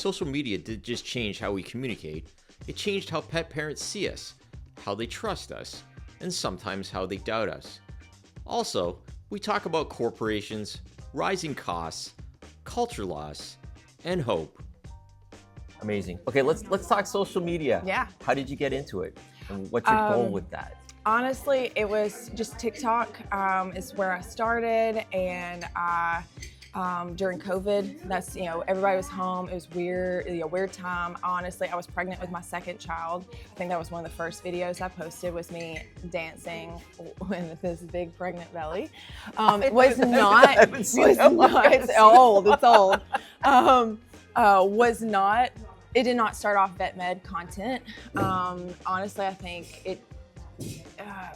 social media did just change how we communicate, it changed how pet parents see us, how they trust us, and sometimes how they doubt us. Also, we talk about corporations, rising costs, culture loss, and hope. Amazing. Okay, let's talk social media. Yeah. How did you get into it? And what's your goal with that? Honestly, it was just TikTok is where I started, and during COVID, that's, everybody was home. It was weird, weird time. Honestly, I was pregnant with my second child. I think that was one of the first videos I posted, was me dancing with this big pregnant belly. It was not, it's old, it did not start off vet med content. Honestly, I think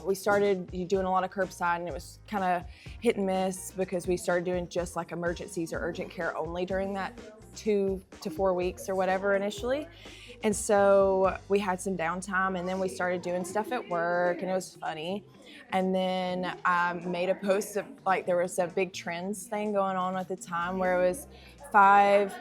we started doing a lot of curbside, and it was kind of hit and miss because we started doing just like emergencies or urgent care only during that 2 to 4 weeks or whatever initially. And so we had some downtime, and then we started doing stuff at work, and it was funny. And then I made a post of, like, there was a big trends thing going on at the time where it was 5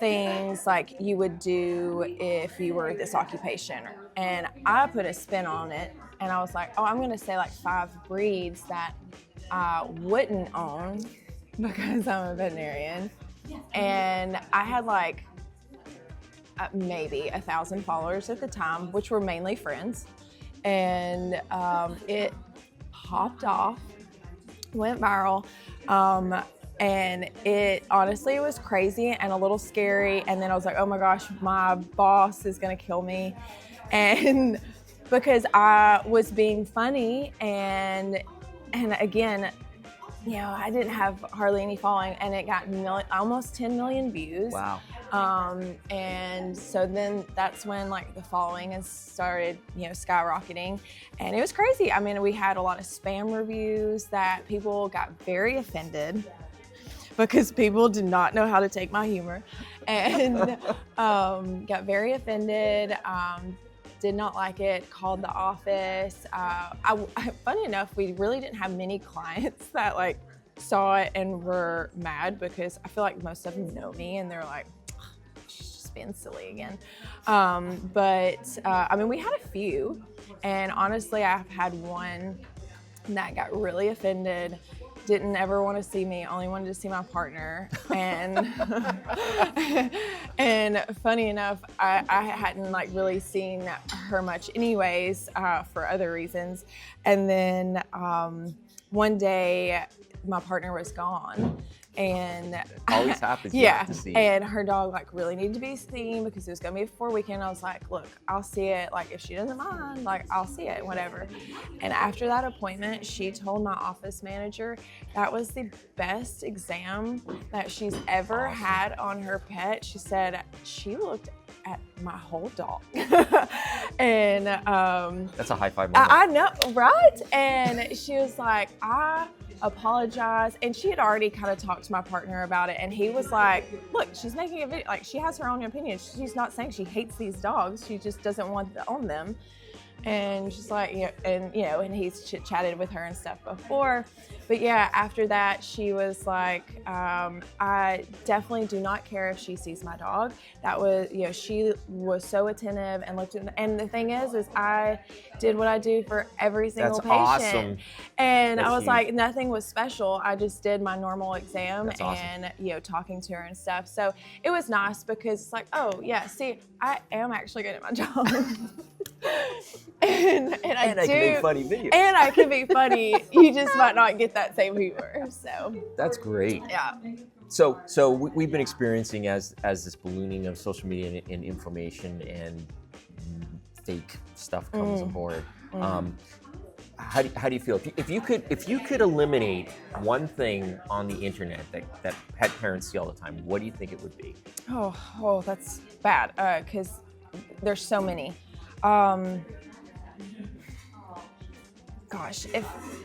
things like you would do if you were this occupation. And I put a spin on it, and I was like, oh, I'm gonna say like 5 breeds that I wouldn't own because I'm a veterinarian. And I had like maybe 1,000 followers at the time, which were mainly friends. And it popped off, went viral. And it honestly was crazy and a little scary. And then I was like, oh my gosh, my boss is gonna kill me. And because I was being funny, and again, I didn't have hardly any following, and it got almost 10 million views. Wow. And so then that's when like the following has started, skyrocketing, and it was crazy. I mean, we had a lot of spam reviews that people got very offended because people did not know how to take my humor, and got very offended. Did not like it, called the office. Funny enough, we really didn't have many clients that like saw it and were mad, because I feel like most of them know me and they're like, she's just being silly again. But I mean, we had a few, and honestly, I've had one that got really offended, didn't ever want to see me, only wanted to see my partner. And and funny enough, I hadn't like really seen her much anyways, for other reasons. And then one day my partner was gone, and Always happens. yeah, To see. and her dog like really needed to be seen because it was gonna be a 4 weekend. I was like, look, I'll see it. Like, if she doesn't mind, like, I'll see it, whatever. And after that appointment, she told my office manager that was the best exam that she's ever had on her pet. She said she looked at my whole dog. And That's a high five moment. I know, right? And she was like, I apologize. And she had already kind of talked to my partner about it, and he was like, look, she's making a video, like, she has her own opinion. She's not saying she hates these dogs, she just doesn't want to own them. And she's like, and he's chit-chatted with her and stuff before. But yeah, after that, she was like, I definitely do not care if she sees my dog. That was, she was so attentive and looked at, and the thing is I did what I do for every single patient. Awesome. And That's I was huge. like, nothing was special. I just did my normal exam. That's awesome. And, talking to her and stuff. So it was nice because it's like, oh yeah, see, I am actually good at my job. and I can make funny videos. And I can be funny. You just might not get that same humor. So That's great. yeah. So we've been experiencing as this ballooning of social media and information and fake stuff comes aboard. How do you feel? If you could eliminate one thing on the internet that pet parents see all the time, what do you think it would be? Oh, that's bad. Because there's so many. Gosh,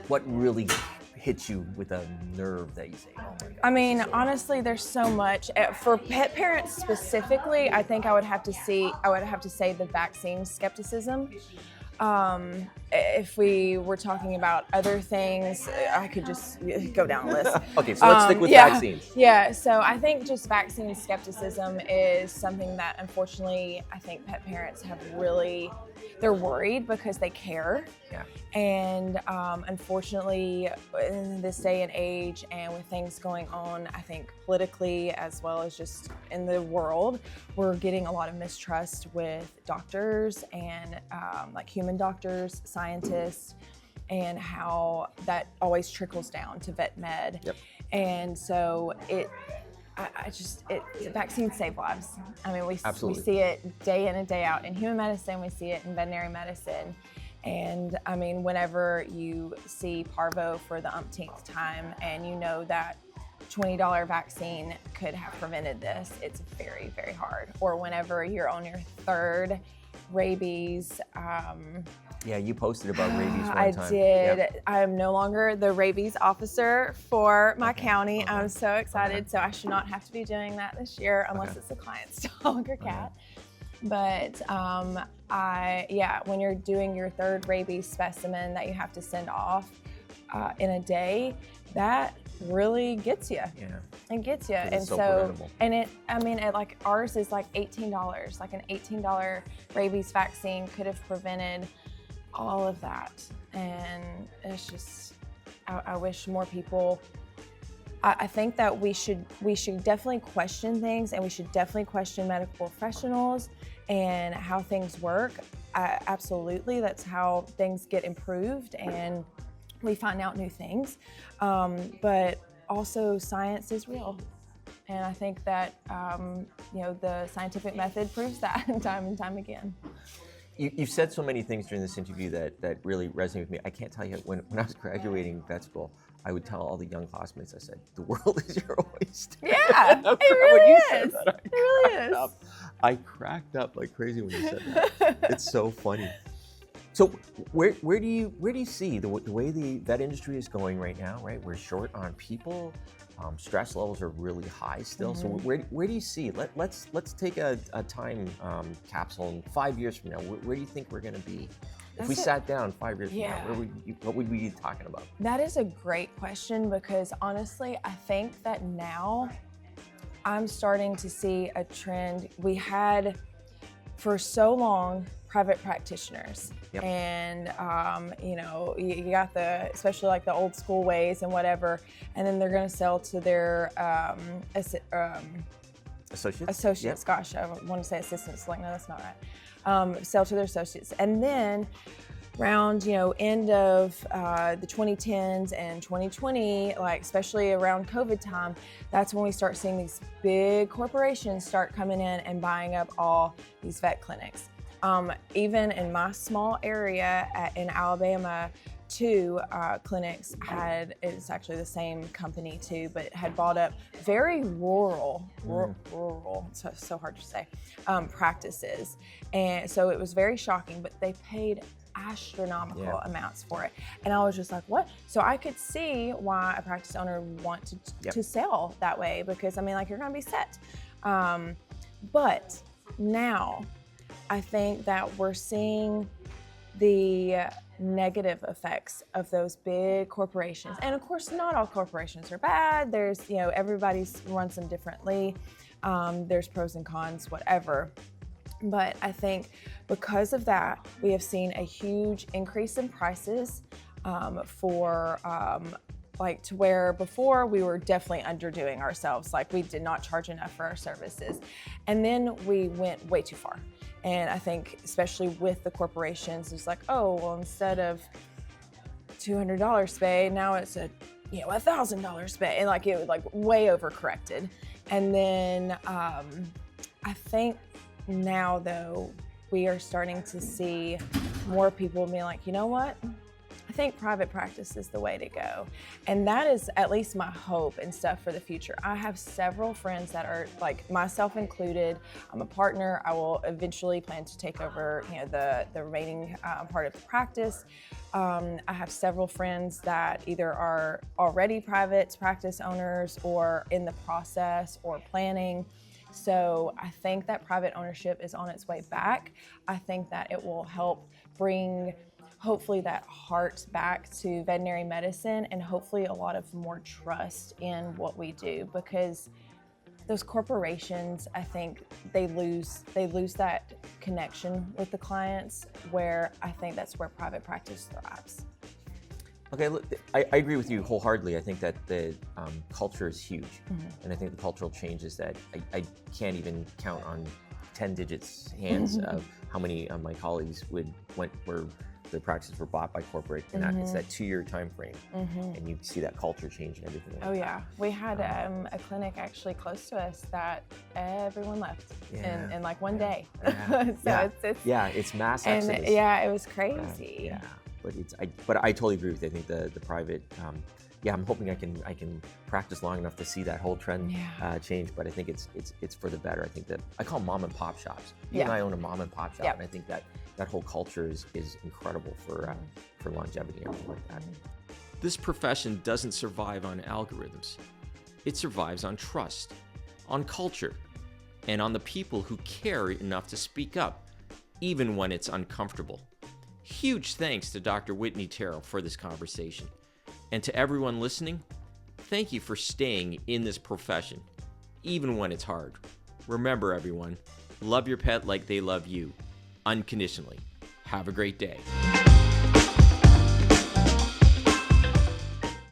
What really hits you with a nerve that you say, oh my God? I mean, honestly, there's so much. For pet parents specifically, I think I would have to say the vaccine skepticism. if we were talking about other things, I could just go down the list. Okay, so let's stick with vaccines. Yeah, so I think just vaccine skepticism is something that unfortunately I think pet parents have really, they're worried because they care. Yeah. And unfortunately, in this day and age, and with things going on, I think politically as well as just in the world, we're getting a lot of mistrust with doctors and like human doctors, scientists, and how that always trickles down to vet med. Yep. And so vaccines save lives. I mean, we see it day in and day out in human medicine. We see it in veterinary medicine. And I mean, whenever you see parvo for the umpteenth time and you know that $20 vaccine could have prevented this, it's very, very hard. Or whenever you're on your third rabies. Yeah, you posted about rabies one time. I did. Yep. I am no longer the rabies officer for my county. I'm so excited. So I should not have to be doing that this year unless it's a client's dog or cat. But when you're doing your third rabies specimen that you have to send off in a day, that really gets you. Yeah. It gets you. And so so, preventable. like ours is like $18. Like an $18 rabies vaccine could have prevented all of that. And it's just, I wish more people, I think that we should definitely question things, and we should definitely question medical professionals and how things work. Absolutely, that's how things get improved and we find out new things. But also science is real. And I think that, the scientific method proves that time and time again. You've said so many things during this interview that really resonate with me. I can't tell you, when I was graduating vet school, I would tell all the young classmates, I said, the world is your oyster. Yeah, it really is. It really is. I cracked up like crazy when you said that. It's so funny. So where do you see the way the vet industry is going right now, right? We're short on people. Stress levels are really high still. So where do you see? Let's take a time capsule. In 5 years from now, where do you think we're going to be? If we sat down 5 years from now, what would we be talking about? That is a great question, because honestly, I think that now I'm starting to see a trend. We had for so long private practitioners. Yep. And you got especially like the old school ways and whatever, and then they're going to sell to their associates. Yep. Gosh, I want to say assistants. Like, no, that's not right. Sell to their associates, and then around end of the 2010s and 2020, like especially around COVID time, that's when we start seeing these big corporations start coming in and buying up all these vet clinics. Even in my small area in Alabama, 2 clinics it's actually the same company too, but had bought up very rural, so hard to say, practices. And so it was very shocking, but they paid astronomical amounts for it. And I was just like, what? So I could see why a practice owner would want to sell that way, because I mean, like, you're going to be set. But now I think that we're seeing the negative effects of those big corporations. And of course, not all corporations are bad. There's, everybody runs them differently. There's pros and cons, whatever. But I think because of that, we have seen a huge increase in prices to where before we were definitely underdoing ourselves. Like, we did not charge enough for our services. And then we went way too far. And I think especially with the corporations, it's like, oh, well, instead of $200 spay, now it's a $1,000 spay. And like, it was like way overcorrected. And then I think now, though, we are starting to see more people being like, you know what? I think private practice is the way to go. And that is at least my hope and stuff for the future. I have several friends that are, like, myself included. I'm a partner. I will eventually plan to take over, the remaining part of the practice. I have several friends that either are already private practice owners or in the process or planning. So I think that private ownership is on its way back. I think that it will help bring hopefully that heart back to veterinary medicine, and hopefully a lot of more trust in what we do, because those corporations, I think they lose that connection with the clients, where I think that's where private practice thrives. Okay, look, I agree with you wholeheartedly. I think that the culture is huge, and I think the cultural changes that I can't even count on 10 digits hands of how many of my colleagues went where their practices were bought by corporate, and that it's that 2-year time frame, and you see that culture change and everything. Oh yeah, we had a clinic actually close to us that everyone left in like one day. So it's mass exodus. And yeah, it was crazy. Yeah. But I totally agree with you. I think the private, I'm hoping I can practice long enough to see that whole trend change. But I think it's for the better. I think that I call them mom and pop shops. You and I own a mom and pop shop, and I think that whole culture is incredible for longevity and everything like that. This profession doesn't survive on algorithms. It survives on trust, on culture, and on the people who care enough to speak up, even when it's uncomfortable. Huge thanks to Dr. Whitney Terrell for this conversation. And to everyone listening, thank you for staying in this profession, even when it's hard. Remember, everyone, love your pet like they love you, unconditionally. Have a great day.